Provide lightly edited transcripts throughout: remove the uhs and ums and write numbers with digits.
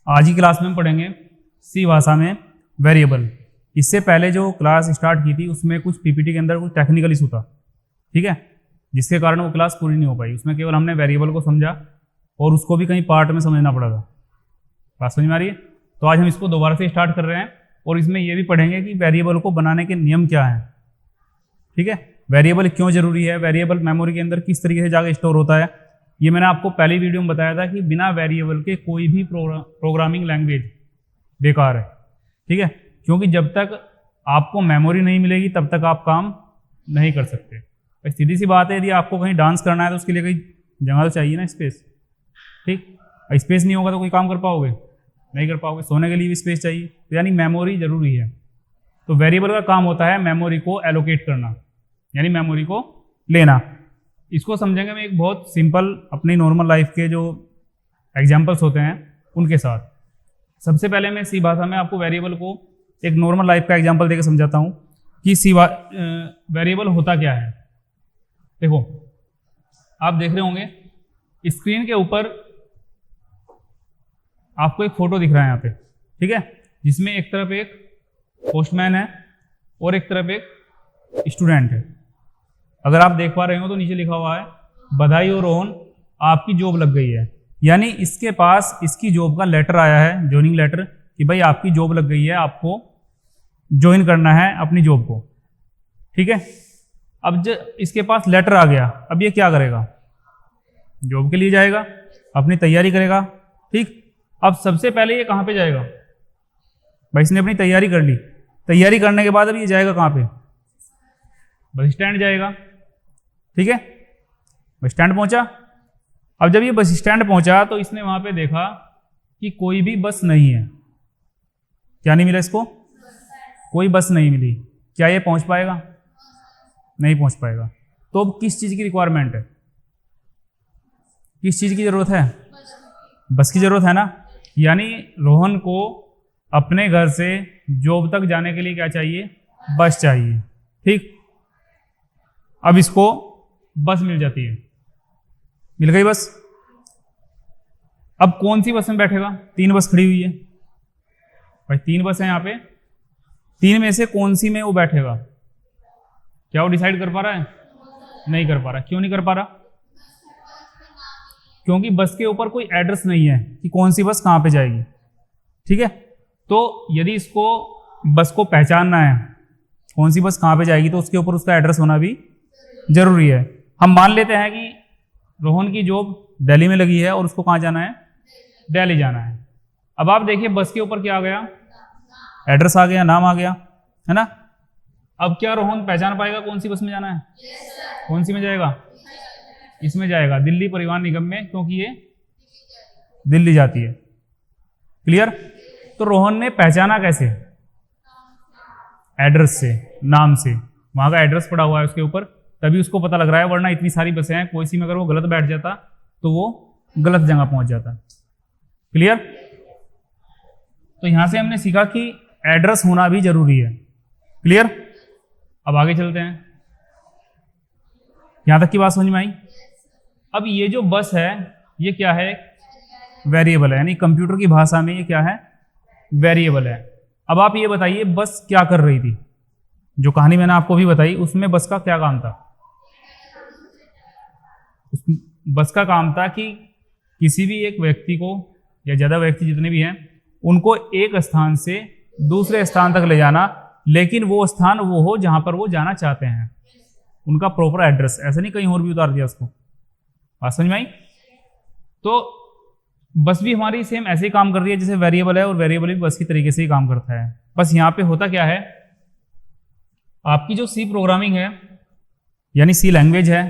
आज की क्लास में हम पढ़ेंगे सी भाषा में वेरिएबल। इससे पहले जो क्लास स्टार्ट की थी उसमें कुछ पीपीटी के अंदर कुछ टेक्निकल इशू था, ठीक है, जिसके कारण वो क्लास पूरी नहीं हो पाई। उसमें केवल हमने वेरिएबल को समझा और उसको भी कहीं पार्ट में समझना पड़ा था। बात समझ में आ रही है? तो आज हम इसको दोबारा से स्टार्ट कर रहे हैं और इसमें ये भी पढ़ेंगे कि वेरिएबल को बनाने के नियम क्या हैं, ठीक है, वेरिएबल क्यों जरूरी है, वेरिएबल मेमोरी के अंदर किस तरीके से जाकर स्टोर होता है। ये मैंने आपको पहली वीडियो में बताया था कि बिना वेरिएबल के कोई भी प्रोग्रामिंग लैंग्वेज बेकार है, ठीक है, क्योंकि जब तक आपको मेमोरी नहीं मिलेगी तब तक आप काम नहीं कर सकते। सीधी सी बात है, यदि आपको कहीं डांस करना है तो उसके लिए कहीं जगह तो चाहिए ना, स्पेस, ठीक। स्पेस नहीं होगा तो कोई काम कर पाओगे, नहीं कर पाओगे। सोने के लिए भी स्पेस चाहिए, तो यानी मेमोरी जरूरी है। तो वेरिएबल का काम होता है मेमोरी को एलोकेट करना, यानी मेमोरी को लेना। इसको समझेंगे मैं एक बहुत सिंपल अपनी नॉर्मल लाइफ के जो एग्जाम्पल्स होते हैं उनके साथ। सबसे पहले मैं सी भाषा में आपको वेरिएबल को एक नॉर्मल लाइफ का एग्जाम्पल देकर समझाता हूँ कि वेरिएबल होता क्या है। देखो, आप देख रहे होंगे स्क्रीन के ऊपर आपको एक फोटो दिख रहा है यहाँ पे, ठीक है, जिसमें एक तरफ एक पोस्टमैन है और एक तरफ एक स्टूडेंट है। अगर आप देख पा रहे हो तो नीचे लिखा हुआ है बधाई और रोहन आपकी जॉब लग गई है, यानी इसके पास इसकी जॉब का लेटर आया है, ज्वाइनिंग लेटर, कि भाई आपकी जॉब लग गई है, आपको ज्वाइन करना है अपनी जॉब को, ठीक है। अब जब इसके पास लेटर आ गया, अब ये क्या करेगा, जॉब के लिए जाएगा, अपनी तैयारी करेगा, ठीक। अब सबसे पहले ये कहाँ पे जाएगा, भाई इसने अपनी तैयारी कर ली, तैयारी करने के बाद अब ये जाएगा कहाँ पे, बस स्टैंड जाएगा, ठीक है। बस स्टैंड पहुंचा। अब जब ये बस स्टैंड पहुंचा तो इसने वहां पे देखा कि कोई भी बस नहीं है। क्या नहीं मिला इसको, कोई बस नहीं मिली। क्या ये पहुंच पाएगा, नहीं पहुंच पाएगा। तो अब किस चीज की रिक्वायरमेंट है, किस चीज की जरूरत है, बस की जरूरत है ना। यानी रोहन को अपने घर से जॉब तक जाने के लिए क्या चाहिए, बस चाहिए, ठीक। अब इसको बस मिल जाती है, मिल गई बस। अब कौन सी बस में बैठेगा, 3 बस खड़ी हुई है भाई, 3 बस है यहाँ पे, 3 में से कौन सी में वो बैठेगा, क्या वो डिसाइड कर पा रहा है, नहीं कर पा रहा। क्यों नहीं कर पा रहा, क्योंकि बस के ऊपर कोई एड्रेस नहीं है कि कौन सी बस कहाँ पे जाएगी, ठीक है। तो यदि इसको बस को पहचानना है कौन सी बस कहाँ पे जाएगी, तो उसके ऊपर उसका एड्रेस होना भी जरूरी है। हम मान लेते हैं कि रोहन की जॉब दिल्ली में लगी है और उसको कहाँ जाना है, दिल्ली जाना है। अब आप देखिए बस के ऊपर क्या आ गया, एड्रेस आ गया, नाम आ गया, है ना। अब क्या रोहन पहचान पाएगा कौन सी बस में जाना है, कौन सी में जाएगा, इसमें जाएगा, दिल्ली परिवहन निगम में, क्योंकि ये दिल्ली जाती है। क्लियर। तो रोहन ने पहचाना कैसे, एड्रेस से, नाम से, वहां का एड्रेस पड़ा हुआ है उसके ऊपर, तभी उसको पता लग रहा है। वरना इतनी सारी बसें हैं, कोई सी में अगर वो गलत बैठ जाता तो वो गलत जगह पहुंच जाता। क्लियर। तो यहां से हमने सीखा कि एड्रेस होना भी जरूरी है। क्लियर। अब आगे चलते हैं, यहां तक की बात समझ में आई। अब ये जो बस है ये क्या है, वेरिएबल है, यानी कंप्यूटर की भाषा में ये क्या है, वेरिएबल है। अब आप ये बताइए बस क्या कर रही थी, जो कहानी मैंने आपको भी बताई उसमें बस का क्या काम था। बस का काम था कि किसी भी एक व्यक्ति को या ज्यादा व्यक्ति जितने भी हैं उनको एक स्थान से दूसरे स्थान तक ले जाना, लेकिन वो स्थान वो हो जहां पर वो जाना चाहते हैं, उनका प्रॉपर एड्रेस, ऐसा नहीं कहीं और भी उतार दिया उसको। बात समझ में आई। तो बस भी हमारी सेम ऐसे ही काम कर रही है जैसे वेरिएबल है, और वेरिएबल भी बस की तरीके से ही काम करता है। बस यहाँ पे होता क्या है, आपकी जो सी प्रोग्रामिंग है यानी सी लैंग्वेज है,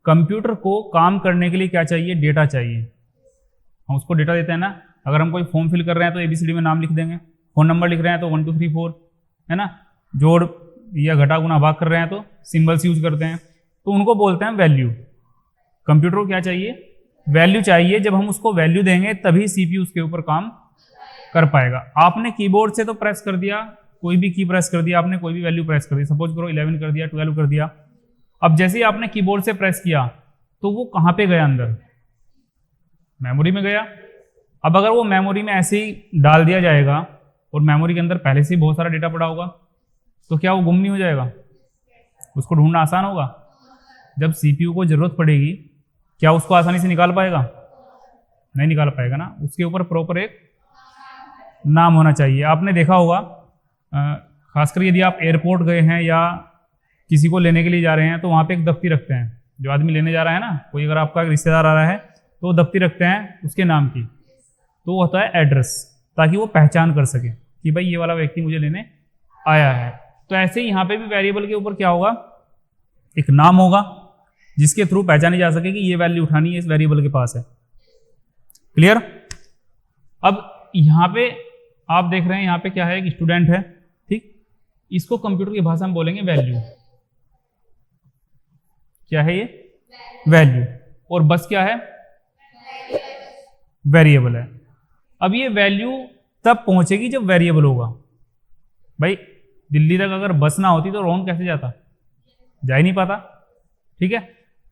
कंप्यूटर को काम करने के लिए क्या चाहिए, डेटा चाहिए। हम उसको डेटा देते हैं ना। अगर हम कोई फॉर्म फिल कर रहे हैं तो एबीसीडी में नाम लिख देंगे, फोन नंबर लिख रहे हैं तो 1 2 3 4, है ना, जोड़ या घटा गुना भाग कर रहे हैं तो सिंबल्स यूज करते हैं, तो उनको बोलते हैं वैल्यू। कंप्यूटर को क्या चाहिए, वैल्यू चाहिए। जब हम उसको वैल्यू देंगे तभी सीपीयू उसके ऊपर काम कर पाएगा। आपने कीबोर्ड से तो प्रेस कर दिया, कोई भी की प्रेस कर दिया आपने, कोई भी वैल्यू प्रेस कर दी, सपोज करो 11 कर दिया, 12 कर दिया। अब जैसे ही आपने कीबोर्ड से प्रेस किया तो वो कहाँ पे गया, अंदर मेमोरी में गया, अब अगर वो मेमोरी में ऐसे ही डाल दिया जाएगा और मेमोरी के अंदर पहले से ही बहुत सारा डेटा पड़ा होगा, तो क्या वो गुम नहीं हो जाएगा? उसको ढूंढना आसान होगा। जब सीपीयू को जरूरत पड़ेगी, क्या उसको आसानी से निकाल पाएगा? नहीं निकाल पाएगा ना। उसके ऊपर प्रॉपर एक नाम होना चाहिए। आपने देखा होगा, खासकर यदि आप एयरपोर्ट गए हैं या किसी को लेने के लिए जा रहे हैं, तो वहाँ पे एक दफ्ती रखते हैं। जो आदमी लेने जा रहा है ना, कोई अगर आपका रिश्तेदार आ रहा है तो वो दफ्ती रखते हैं उसके नाम की, तो वो होता है एड्रेस, ताकि वो पहचान कर सके कि भाई ये वाला व्यक्ति मुझे लेने आया है। तो ऐसे ही यहाँ पे भी वेरिएबल के ऊपर क्या होगा, एक नाम होगा जिसके थ्रू पहचानी जा सके कि ये वैल्यू उठानी है, इस वेरिएबल के पास है। क्लियर? अब यहाँ पे आप देख रहे हैं, यहाँ पे क्या है, एक स्टूडेंट है, ठीक। इसको कंप्यूटर की भाषा में बोलेंगे वैल्यू। क्या है ये? वैल्यू। और बस क्या है? वेरिएबल है। अब ये वैल्यू तब पहुंचेगी जब वेरिएबल होगा। भाई दिल्ली तक अगर बस ना होती तो रोहन कैसे जाता? जा ही नहीं पाता, ठीक है।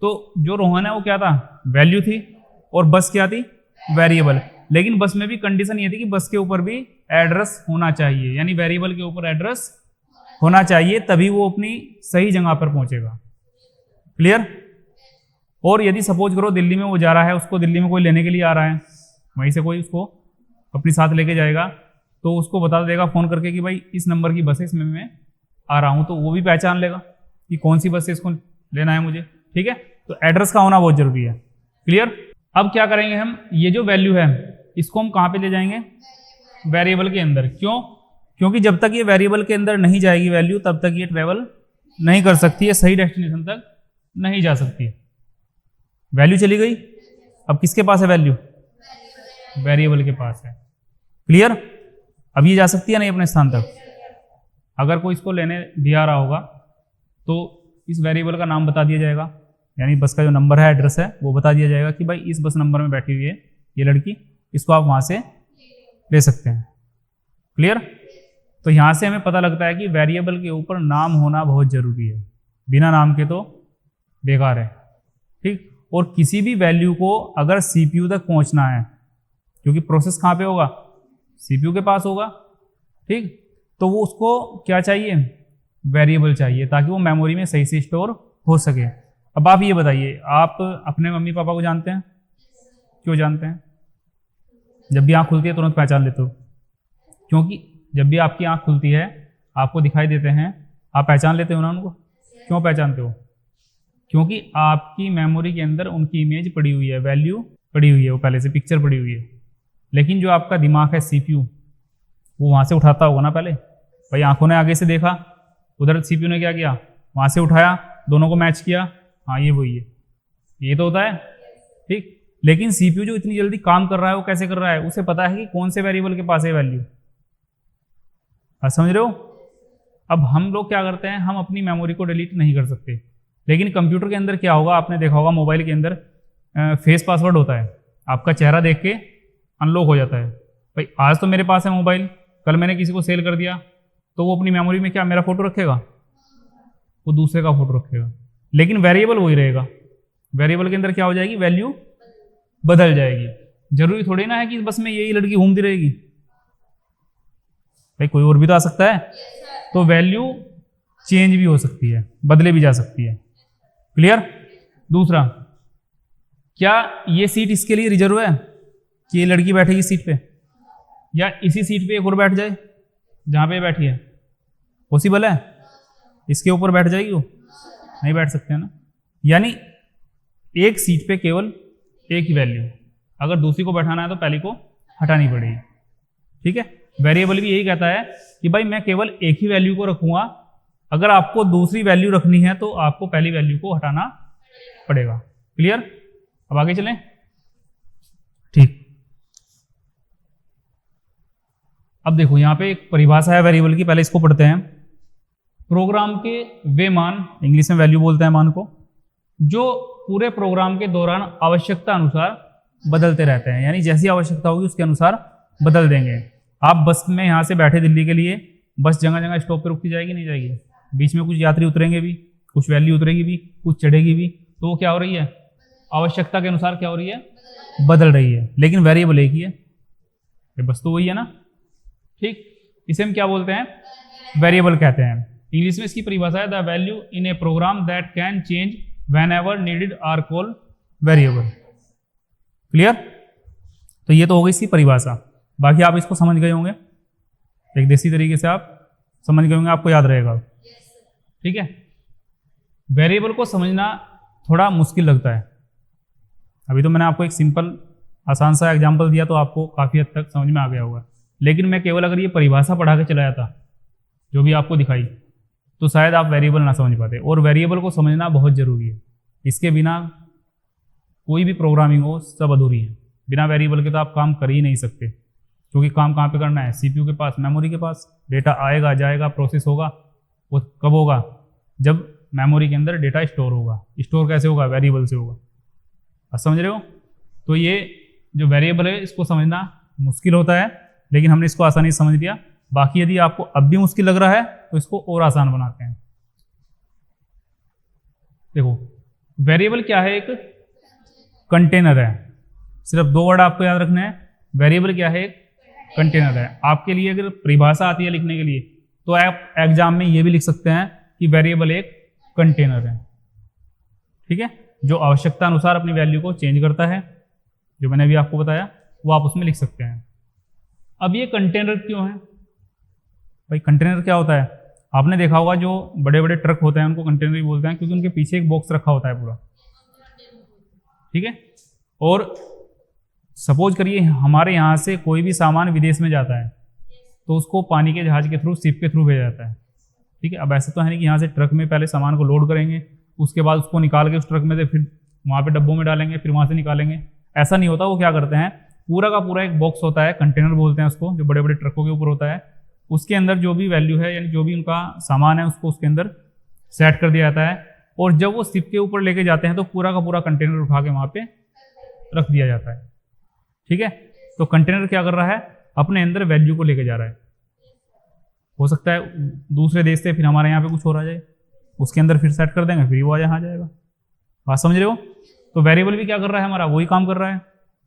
तो जो रोहन है वो क्या था? वैल्यू थी। और बस क्या थी? वेरिएबल। लेकिन बस में भी कंडीशन ये थी कि बस के ऊपर भी एड्रेस होना चाहिए, यानी वेरिएबल के ऊपर एड्रेस होना चाहिए, तभी वो अपनी सही जगह पर पहुंचेगा। क्लियर? और यदि सपोज करो दिल्ली में वो जा रहा है, उसको दिल्ली में कोई लेने के लिए आ रहा है, वहीं से कोई उसको अपने साथ लेके जाएगा, तो उसको बता देगा फ़ोन करके कि भाई इस नंबर की बस है, इसमें मैं आ रहा हूँ, तो वो भी पहचान लेगा कि कौन सी बस से इसको लेना है मुझे, ठीक है। तो एड्रेस का होना बहुत जरूरी है। क्लियर? अब क्या करेंगे हम, ये जो वैल्यू है इसको हम कहाँ पे ले जाएंगे? वेरिएबल के अंदर। क्यों? क्योंकि जब तक ये वेरिएबल के अंदर नहीं जाएगी वैल्यू, तब तक ये ट्रेवल नहीं कर सकती है, सही डेस्टिनेशन तक नहीं जा सकती। वैल्यू चली गई, अब किसके पास है वैल्यू? वेरिएबल के पास है। क्लियर? अब ये जा सकती है नहीं अपने स्थान तक। अगर कोई इसको लेने भी आ रहा होगा तो इस वेरिएबल का नाम बता दिया जाएगा, यानी बस का जो नंबर है, एड्रेस है, वो बता दिया जाएगा कि भाई इस बस नंबर में बैठी हुई है ये लड़की, इसको आप वहां से ले सकते हैं। क्लियर? तो यहां से हमें पता लगता है कि वेरिएबल के ऊपर नाम होना बहुत जरूरी है, बिना नाम के तो बेकार है, ठीक। और किसी भी वैल्यू को अगर सीपीयू तक पहुंचना है, क्योंकि प्रोसेस कहाँ पे होगा? सीपीयू के पास होगा, ठीक। तो वो उसको क्या चाहिए? वेरिएबल चाहिए, ताकि वो मेमोरी में सही से स्टोर हो सके। अब आप ये बताइए, आप अपने मम्मी पापा को जानते हैं? क्यों जानते हैं? जब भी आँख खुलती है तुरंत पहचान लेते हो, क्योंकि जब भी आपकी आँख खुलती है आपको दिखाई देते हैं, आप पहचान लेते हो ना उनको। क्यों पहचानते हो? क्योंकि आपकी मेमोरी के अंदर उनकी इमेज पड़ी हुई है, वैल्यू पड़ी हुई है, वो पहले से पिक्चर पड़ी हुई है। लेकिन जो आपका दिमाग है सीपीयू, वो वहाँ से उठाता होगा ना पहले। भाई आंखों ने आगे से देखा, उधर सीपीयू ने क्या किया? वहाँ से उठाया, दोनों को मैच किया, हाँ ये वही है, ये तो होता है, ठीक। लेकिन सीपीयू जो इतनी जल्दी काम कर रहा है वो कैसे कर रहा है? उसे पता है कि कौन से वेरिएबल के पास है वैल्यू। समझ रहे हो? अब हम लोग क्या करते हैं, हम अपनी मेमोरी को डिलीट नहीं कर सकते, लेकिन कंप्यूटर के अंदर क्या होगा, आपने देखा होगा मोबाइल के अंदर फेस पासवर्ड होता है, आपका चेहरा देख के अनलॉक हो जाता है। भाई आज तो मेरे पास है मोबाइल, कल मैंने किसी को सेल कर दिया, तो वो अपनी मेमोरी में क्या मेरा फोटो रखेगा? वो दूसरे का फोटो रखेगा, लेकिन वेरिएबल वही रहेगा। वेरिएबल के अंदर क्या हो जाएगी? वैल्यू बदल जाएगी। जरूरी थोड़ी ना है कि बस में यही लड़की घूमती रहेगी, भाई कोई और भी तो आ सकता है। तो वैल्यू चेंज भी हो सकती है, बदले भी जा सकती है। क्लियर? दूसरा, क्या ये सीट इसके लिए रिजर्व है कि ये लड़की बैठेगी सीट पे, या इसी सीट पे एक और बैठ जाए जहां पे बैठी है? पॉसिबल है? इसके ऊपर बैठ जाएगी वो? नहीं बैठ सकते हैं ना। यानी एक सीट पे केवल एक ही वैल्यू, अगर दूसरी को बैठाना है तो पहली को हटानी पड़ेगी, ठीक है। वेरिएबल भी यही कहता है कि भाई मैं केवल एक ही वैल्यू को रखूंगा, अगर आपको दूसरी वैल्यू रखनी है तो आपको पहली वैल्यू को हटाना पड़ेगा। क्लियर? अब आगे चलें, ठीक। अब देखो यहां पे एक परिभाषा है वेरिएबल की, पहले इसको पढ़ते हैं। प्रोग्राम के वे मान, इंग्लिश में वैल्यू बोलते हैं मान को, जो पूरे प्रोग्राम के दौरान आवश्यकता अनुसार बदलते रहते हैं, यानी जैसी आवश्यकता होगी उसके अनुसार बदल देंगे। आप बस में यहाँ से बैठे दिल्ली के लिए, बस जगह जगह स्टॉप पे रुकती जाएगी, नहीं जाएगी? बीच में कुछ यात्री उतरेंगे भी, कुछ वैल्यू उतरेगी भी, कुछ चढ़ेगी भी, तो वो क्या हो रही है? आवश्यकता के अनुसार क्या हो रही है? बदल रही है। लेकिन वेरिएबल एक ही है, ये वस्तु वही है ना, ठीक। इसे हम क्या बोलते हैं, वेरिएबल कहते हैं। इंग्लिश में इसकी परिभाषा है the value in a program that can change whenever needed are called variable. Clear? तो ये तो हो गई इसकी परिभाषा। बाकी आप इसको समझ गए होंगे, एक देसी तरीके से आप समझ गए होंगे, आपको याद रहेगा, ठीक है। वेरिएबल को समझना थोड़ा मुश्किल लगता है। अभी तो मैंने आपको एक सिंपल आसान सा एग्जांपल दिया तो आपको काफ़ी हद तक समझ में आ गया होगा, लेकिन मैं केवल अगर ये परिभाषा पढ़ा के चलाया था जो भी आपको दिखाई, तो शायद आप वेरिएबल ना समझ पाते। और वेरिएबल को समझना बहुत ज़रूरी है, इसके बिना कोई भी प्रोग्रामिंग हो सब अधूरी है। बिना वेरिएबल के तो आप काम कर ही नहीं सकते, क्योंकि काम कहाँ पे करना है, सीपीयू के पास, मेमोरी के पास। डेटा आएगा जाएगा, प्रोसेस होगा, वो कब होगा, जब मेमोरी के अंदर डेटा स्टोर होगा। स्टोर कैसे होगा, वेरिएबल से होगा। आप समझ रहे हो? तो ये जो वेरिएबल है इसको समझना मुश्किल होता है, लेकिन हमने इसको आसानी से समझ लिया। बाकी यदि आपको अब भी मुश्किल लग रहा है तो इसको और आसान बनाते हैं। देखो, वेरिएबल क्या है, एक कंटेनर है। सिर्फ दो वर्ड आपको याद रखने हैं, वेरिएबल क्या है, एक कंटेनर है। आपके लिए अगर परिभाषा आती है लिखने के लिए तो आप एग्जाम में ये भी लिख सकते हैं कि वेरिएबल एक कंटेनर है, ठीक है, जो आवश्यकता अनुसार अपनी वैल्यू को चेंज करता है। जो मैंने अभी आपको बताया वो आप उसमें लिख सकते हैं। अब ये कंटेनर क्यों है भाई? कंटेनर क्या होता है? आपने देखा होगा जो बड़े बड़े ट्रक होते हैं उनको कंटेनर भी बोलते हैं, क्योंकि उनके पीछे एक बॉक्स रखा होता है पूरा, ठीक है। और सपोज करिए हमारे यहाँ से कोई भी सामान विदेश में जाता है तो उसको पानी के जहाज के थ्रू, शिप के थ्रू भेजा जाता है, ठीक है। अब ऐसा तो है नहीं कि यहाँ से ट्रक में पहले सामान को लोड करेंगे, उसके बाद उसको निकाल के उस ट्रक में से फिर वहाँ पे डब्बों में डालेंगे, फिर वहाँ से निकालेंगे, ऐसा नहीं होता। वो क्या करते हैं, पूरा का पूरा एक बॉक्स होता है, कंटेनर बोलते हैं उसको, जो बड़े बड़े ट्रकों के ऊपर होता है। उसके अंदर जो भी वैल्यू है, यानी जो भी उनका सामान है, उसको उसके अंदर सेट कर दिया जाता है। और जब वो शिप के ऊपर लेके जाते हैं तो पूरा का पूरा कंटेनर उठा के वहाँ पे रख दिया जाता है, ठीक है। तो कंटेनर क्या कर रहा है, अपने अंदर वैल्यू को लेके जा रहा है। हो सकता है दूसरे देश से फिर हमारे यहाँ पे कुछ हो रहा जाए, उसके अंदर फिर सेट कर देंगे, फिर वो यहाँ आ जाएगा। बात समझ रहे हो? तो वेरिएबल भी क्या कर रहा है, हमारा वही काम कर रहा है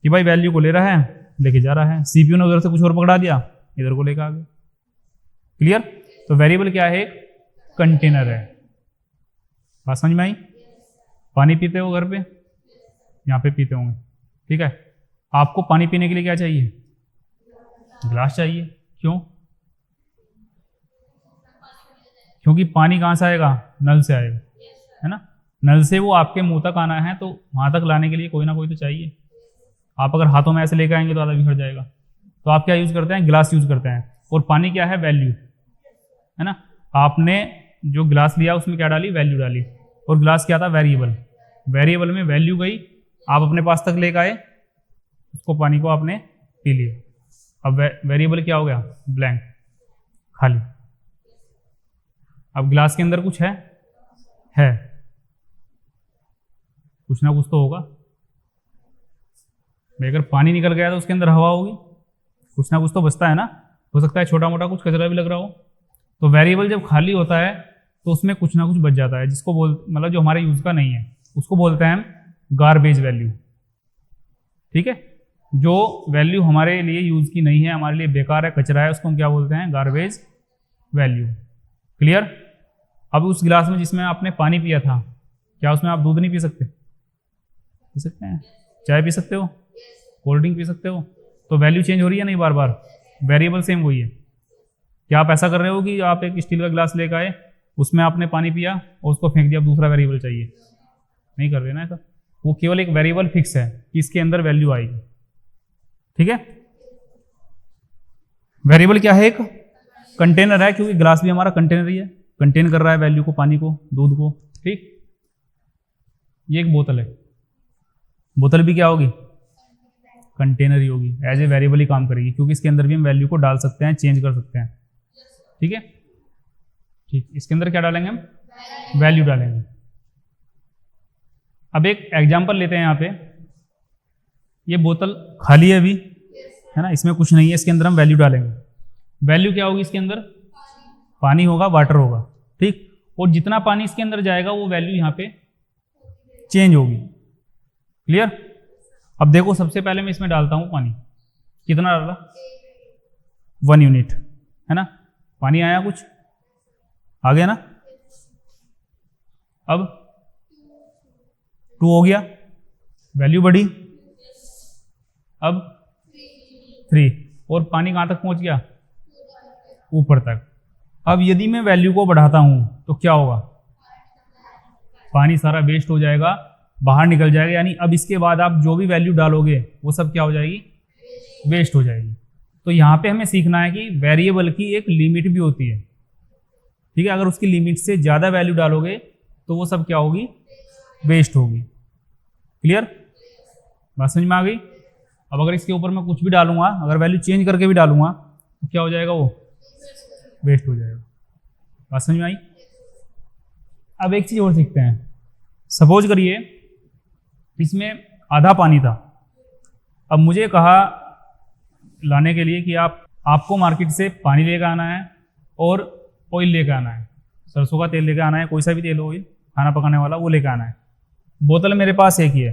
कि भाई वैल्यू को ले रहा है, लेके जा रहा है। सीपीयू ने उधर से कुछ और पकड़ा दिया, इधर को लेकर आ गया। क्लियर? तो वेरिएबल क्या है, एक कंटेनर है। बात समझ में आई? पानी पीते हो घर पे, यहाँ पे पीते होंगे, ठीक है। आपको पानी पीने के लिए क्या चाहिए, गिलास चाहिए। क्यों? क्योंकि पानी कहाँ से आएगा, नल से आएगा, है ना। नल से वो आपके मुंह तक आना है, तो वहां तक लाने के लिए कोई ना कोई तो चाहिए। आप अगर हाथों में ऐसे लेकर आएंगे तो आधा बिखर जाएगा। तो आप क्या यूज करते हैं, गिलास यूज करते हैं। और पानी क्या है, वैल्यू, है ना। आपने जो गिलास लिया उसमें क्या डाली, वैल्यू डाली। और गिलास क्या था, वेरिएबल। वेरिएबल में वैल्यू गई, आप अपने पास तक लेकर आए, उसको पानी को आपने पी लिया। अब वेरिएबल क्या हो गया, ब्लैंक, खाली। अब गिलास के अंदर कुछ है कुछ ना कुछ तो होगा। अगर पानी निकल गया तो उसके अंदर हवा होगी, कुछ ना कुछ तो बचता है ना। हो सकता है छोटा मोटा कुछ कचरा भी लग रहा हो। तो वेरिएबल जब खाली होता है तो उसमें कुछ ना कुछ बच जाता है, जिसको मतलब जो हमारे यूज का नहीं है, उसको बोलते हैं हम गार्बेज वैल्यू, ठीक है। जो वैल्यू हमारे लिए यूज की नहीं है, हमारे लिए बेकार है, कचरा है, उसको हम क्या बोलते हैं, गार्बेज वैल्यू। क्लियर? अब उस गिलास में जिसमें आपने पानी पिया था, क्या उसमें आप दूध नहीं पी सकते? पी सकते हैं। चाय पी सकते हो, कोल्ड ड्रिंक पी सकते हो। तो वैल्यू चेंज हो रही है नहीं बार बार, वेरिएबल सेम वही है। क्या आप ऐसा कर रहे हो कि आप एक स्टील का गिलास लेकर आए, उसमें आपने पानी पिया और उसको फेंक दिया, अब दूसरा वेरिएबल चाहिए? नहीं कर रहे ना ऐसा। वो केवल एक वेरिएबल फिक्स है कि इसके अंदर वैल्यू आएगी, ठीक है। वेरिएबल क्या है, एक कंटेनर है, क्योंकि गिलास भी हमारा कंटेनर ही है, कंटेन कर रहा है वैल्यू को, पानी को, दूध को, ठीक। ये एक बोतल है, बोतल भी क्या होगी, कंटेनर ही होगी, एज ए वेरिएबल ही काम करेगी, क्योंकि इसके अंदर भी हम वैल्यू को डाल सकते हैं, चेंज कर सकते हैं, ठीक है। ठीक, इसके अंदर क्या डालेंगे हम, वैल्यू डालेंगे। अब एक एग्जांपल लेते हैं यहाँ पे। ये बोतल खाली है अभी, है ना, इसमें कुछ नहीं है, इसके अंदर हम वैल्यू डालेंगे। वैल्यू क्या होगी इसके अंदर, पानी होगा, वाटर होगा, ठीक। और जितना पानी इसके अंदर जाएगा वो वैल्यू यहाँ पे चेंज होगी। क्लियर? अब देखो, सबसे पहले मैं इसमें डालता हूँ पानी, कितना डाला, 1 यूनिट, है ना। पानी आया कुछ, आ गया ना। अब 2 हो गया, वैल्यू बढ़ी, अब 3, और पानी कहाँ तक पहुंच गया, ऊपर तक। अब यदि मैं वैल्यू को बढ़ाता हूं तो क्या होगा, पानी सारा वेस्ट हो जाएगा, बाहर निकल जाएगा, यानी अब इसके बाद आप जो भी वैल्यू डालोगे वो सब क्या हो जाएगी, वेस्ट हो जाएगी। तो यहाँ पे हमें सीखना है कि वेरिएबल की एक लिमिट भी होती है, ठीक है। अगर उसकी लिमिट से ज़्यादा वैल्यू डालोगे तो वो सब क्या होगी, वेस्ट होगी। क्लियर, बात समझ में आ गई। अब अगर इसके ऊपर मैं कुछ भी डालूंगा, अगर वैल्यू चेंज करके भी डालूंगा तो क्या हो जाएगा, वो वेस्ट हो जाएगा। बात समझ में आई। अब एक चीज और सीखते हैं। सपोज करिए इसमें आधा पानी था, अब मुझे कहा लाने के लिए कि आपको मार्केट से पानी लेकर आना है और ऑयल लेकर आना है, सरसों का तेल लेकर आना है, कोई सा भी तेल ऑयल खाना पकाने वाला वो लेकर आना है। बोतल मेरे पास एक ही है,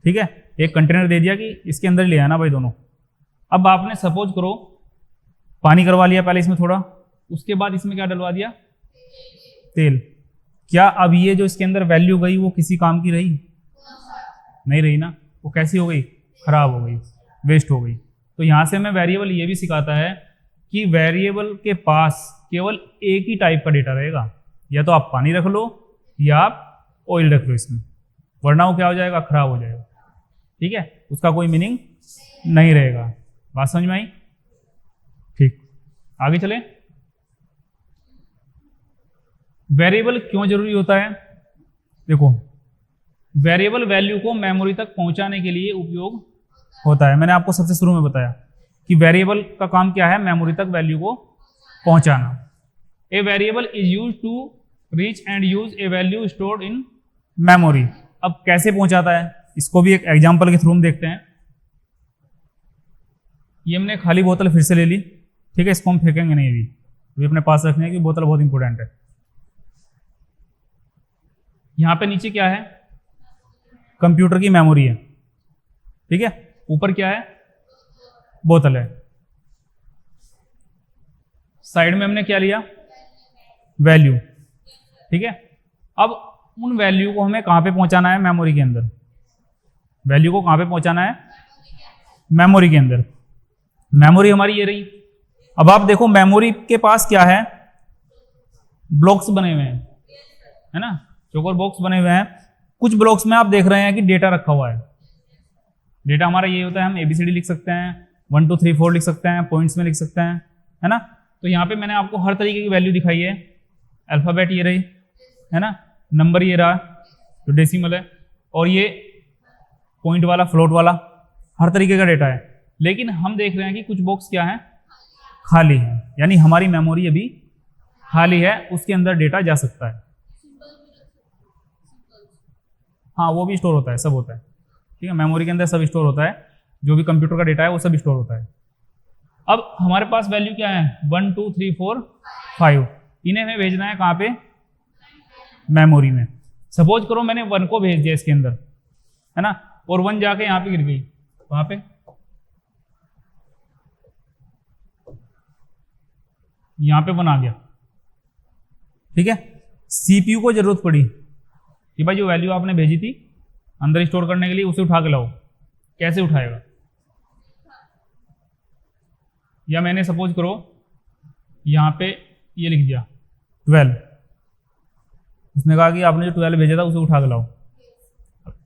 ठीक है। एक कंटेनर दे दिया कि इसके अंदर ले आना भाई दोनों। अब आपने सपोज करो पानी करवा लिया पहले इसमें थोड़ा, उसके बाद इसमें क्या डलवा दिया, तेल। क्या अब ये जो इसके अंदर वैल्यू गई वो किसी काम की रही, नहीं रही ना। वो कैसी हो गई, खराब हो गई, वेस्ट हो गई। तो यहां से हमें वेरिएबल ये भी सिखाता है कि वेरिएबल के पास केवल एक ही टाइप का डेटा रहेगा, या तो आप पानी रख लो या आप ऑयल रख लो इसमें, वरना वो क्या हो जाएगा, खराब हो जाएगा, ठीक है। उसका कोई मीनिंग नहीं रहेगा। बात समझ में आई, ठीक। आगे चले। वेरिएबल क्यों जरूरी होता है, देखो वेरिएबल वैल्यू को मेमोरी तक पहुंचाने के लिए उपयोग होता है। मैंने आपको सबसे शुरू में बताया कि वेरिएबल का काम क्या है, मेमोरी तक वैल्यू को पहुंचाना। A variable is use to reach and use a value stored in memory. अब कैसे पहुंचाता है, इसको भी एक एग्जांपल के थ्रू हम देखते हैं। ये हमने खाली बोतल फिर से ले ली, ठीक है। इसको हम फेंकेंगे नहीं, अभी अपने पास रखने हैं कि बोतल बहुत इंपॉर्टेंट है। यहां पे नीचे क्या है, कंप्यूटर की मेमोरी है, ठीक है। ऊपर क्या है, बोतल है। साइड में हमने क्या लिया, वैल्यू, ठीक है। अब उन वैल्यू को हमें कहां पे पहुंचाना है, मेमोरी के अंदर। वैल्यू को कहां पे पहुंचाना है, मेमोरी के अंदर। मेमोरी हमारी ये रही। अब आप देखो मेमोरी के पास क्या है, ब्लॉक्स बने हुए हैं, है ना, चौकोर बॉक्स बने हुए हैं। कुछ ब्लॉक्स में आप देख रहे हैं कि डेटा रखा हुआ है। डेटा हमारा ये होता है, हम ABCD लिख सकते हैं, 1 2 3 4 लिख सकते हैं, पॉइंट्स में लिख सकते हैं, है ना। तो यहाँ पे मैंने आपको हर तरीके की वैल्यू दिखाई है। अल्फाबेट ये रही, है ना, नंबर ये रहा जो डेसिमल है, और ये पॉइंट वाला, फ्लोट वाला, हर तरीके का डेटा है। लेकिन हम देख रहे हैं कि कुछ बॉक्स क्या है, खाली है, यानी हमारी मेमोरी अभी खाली है, उसके अंदर डेटा जा सकता है। हाँ, वो भी स्टोर होता है, सब होता है, ठीक है। मेमोरी के अंदर सब स्टोर होता है, जो भी कंप्यूटर का डेटा है वो सब स्टोर होता है। अब हमारे पास वैल्यू क्या है, 1 2 3 4 5, इन्हें हमें भेजना है कहाँ पे, मेमोरी में। सपोज करो मैंने 1 को भेज दिया इसके अंदर, है ना, और 1 जाके यहाँ पे गिर गई, वहां पे यहाँ पे 1 आ गया, ठीक है। CPU को जरूरत पड़ी कि भाई जो वैल्यू आपने भेजी थी अंदर स्टोर करने के लिए, उसे उठा के लाओ। कैसे उठाएगा, या मैंने सपोज करो यहाँ पे ये लिख दिया 12, उसने कहा कि आपने जो 12 भेजा था उसे उठा के लाओ।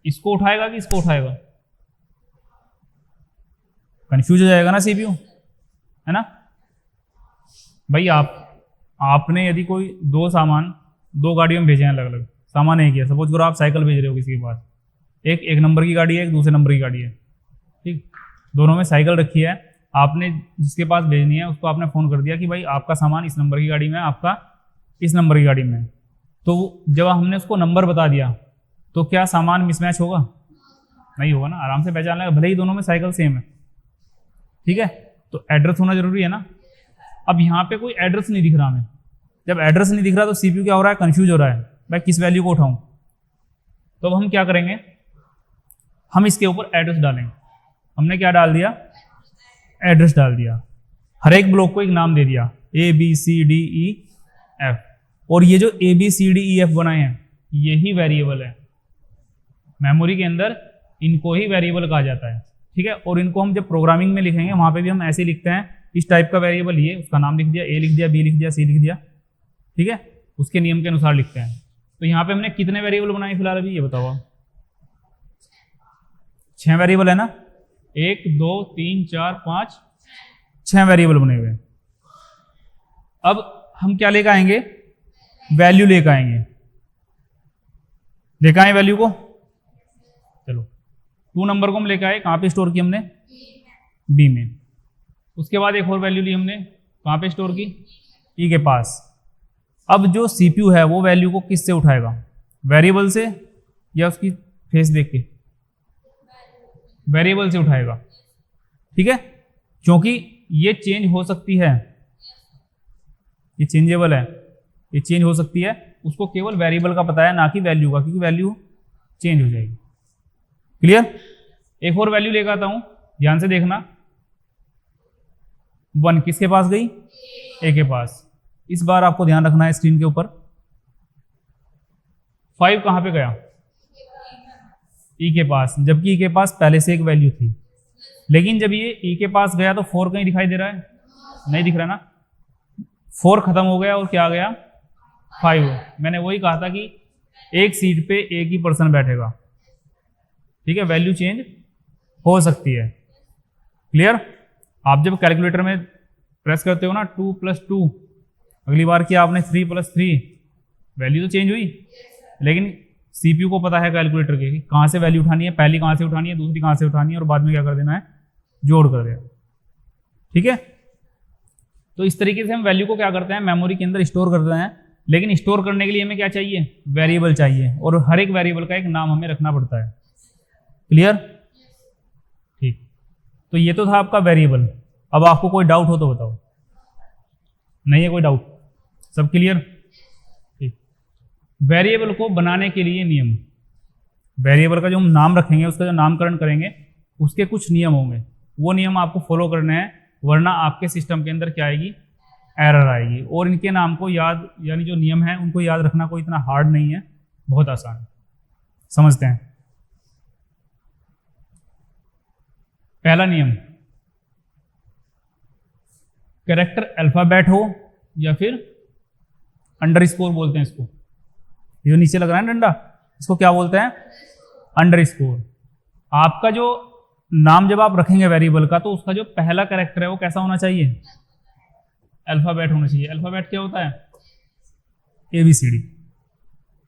इसको उठाएगा कि इसको उठाएगा, कंफ्यूज हो जाएगा ना CPU, है ना। भाई आपने यदि कोई दो गाड़ियों में भेजे हैं, अलग अलग सामान एक ही है। सपोज करो आप साइकिल भेज रहे हो किसी के पास, एक नंबर की गाड़ी है, एक दूसरे नंबर की गाड़ी है, ठीक, दोनों में साइकिल रखी है। आपने जिसके पास भेजनी है उसको आपने फ़ोन कर दिया कि भाई आपका सामान इस नंबर की गाड़ी में है, आपका इस नंबर की गाड़ी में है। तो जब हमने उसको नंबर बता दिया तो क्या सामान मिसमैच होगा, नहीं होगा ना, आराम से पहचान लेगा, भले ही दोनों में साइकिल सेम है, ठीक है। तो एड्रेस होना जरूरी है ना। अब यहाँ पे कोई एड्रेस नहीं दिख रहा हमें, जब एड्रेस नहीं दिख रहा तो CPU क्या हो रहा है, कंफ्यूज हो रहा है, भाई किस वैल्यू को उठाऊं। तो अब हम क्या करेंगे, हम इसके ऊपर एड्रेस डालेंगे। हमने क्या डाल दिया, एड्रेस डाल दिया। हर एक ब्लॉक को एक नाम दे दिया, ABCDEF, और ये जो ABCDEF बनाए हैं यही वेरिएबल है। मेमोरी के अंदर इनको ही वेरिएबल कहा जाता है, ठीक है। और इनको हम जब प्रोग्रामिंग में लिखेंगे वहां पे भी हम ऐसे लिखते हैं, इस टाइप का वेरिएबल, ये उसका नाम लिख दिया, A लिख दिया, B लिख दिया, C लिख दिया, ठीक है, उसके नियम के अनुसार लिखते हैं। तो यहाँ पे हमने कितने वेरिएबल बनाए फिलहाल अभी, ये बताओ आप। 6 वेरिएबल है ना, 1 2 3 4 5 6 वेरिएबल बने हुए हैं। अब हम क्या लेकर आएंगे, वैल्यू लेकर आएंगे, लेकर आए वैल्यू को, चलो 2 नंबर को हम लेकर आए, कहाँ पे स्टोर की हमने, बी में। उसके बाद एक और वैल्यू ली हमने, कहाँ पे स्टोर की, ई के पास। अब जो सीपीयू है वो वैल्यू को किससे उठाएगा, वेरिएबल से या उसकी फेस देख के, वेरिएबल से उठाएगा, ठीक है, क्योंकि ये चेंज हो सकती है, ये चेंजेबल है, ये चेंज हो सकती है, उसको केवल वेरिएबल का पता है ना कि वैल्यू का, क्योंकि वैल्यू चेंज हो जाएगी। क्लियर। एक और वैल्यू लेकर आता हूं, ध्यान से देखना, 1 किसके पास गई, ए के पास। इस बार आपको ध्यान रखना है स्क्रीन के ऊपर, 5 कहां पे गया, ई के पास, जबकि ई के पास पहले से एक वैल्यू थी। लेकिन जब ये ई के पास गया तो 4 कहीं दिखाई दे रहा है, नहीं दिख रहा ना, 4 खत्म हो गया और क्या आ गया, 5। मैंने वही कहा था कि एक सीट पे एक ही पर्सन बैठेगा, ठीक है, वैल्यू चेंज हो सकती है। क्लियर। आप जब कैलकुलेटर में प्रेस करते हो ना 2 + 2, अगली बार किया आपने 3 + 3, वैल्यू तो चेंज हुई, लेकिन सीपीयू को पता है कैलकुलेटर के कि कहाँ से वैल्यू उठानी है, पहली कहाँ से उठानी है, दूसरी कहाँ से उठानी है, और बाद में क्या कर देना है, जोड़ कर देना, ठीक है। तो इस तरीके से हम वैल्यू को क्या करते हैं, मेमोरी के अंदर स्टोर करते हैं। लेकिन स्टोर करने के लिए हमें क्या चाहिए, वेरिएबल चाहिए, और हर एक वेरिएबल का एक नाम हमें रखना पड़ता है। क्लियर, ठीक। तो ये तो था आपका वेरिएबल। अब आपको कोई डाउट हो तो बताओ, नहीं है कोई डाउट, सब क्लियर, ठीक। वेरिएबल को बनाने के लिए नियम, वेरिएबल का जो हम नाम रखेंगे, उसका जो नामकरण करेंगे, उसके कुछ नियम होंगे, वो नियम आपको फॉलो करने हैं, वरना आपके सिस्टम के अंदर क्या आएगी, एरर आएगी। और इनके नाम को याद, यानी जो नियम है उनको याद रखना कोई इतना हार्ड नहीं है, बहुत आसान है, समझते हैं। पहला नियम, कैरेक्टर अल्फाबेट हो या फिर अंडरस्कोर बोलते हैं इसको, ये नीचे लग रहा है डंडा, इसको क्या बोलते हैं, अंडरस्कोर। आपका जो नाम जब आप रखेंगे वेरिएबल का, तो उसका जो पहला कैरेक्टर है वो कैसा होना चाहिए, अल्फाबेट होना चाहिए। अल्फाबेट क्या होता है, ABCD,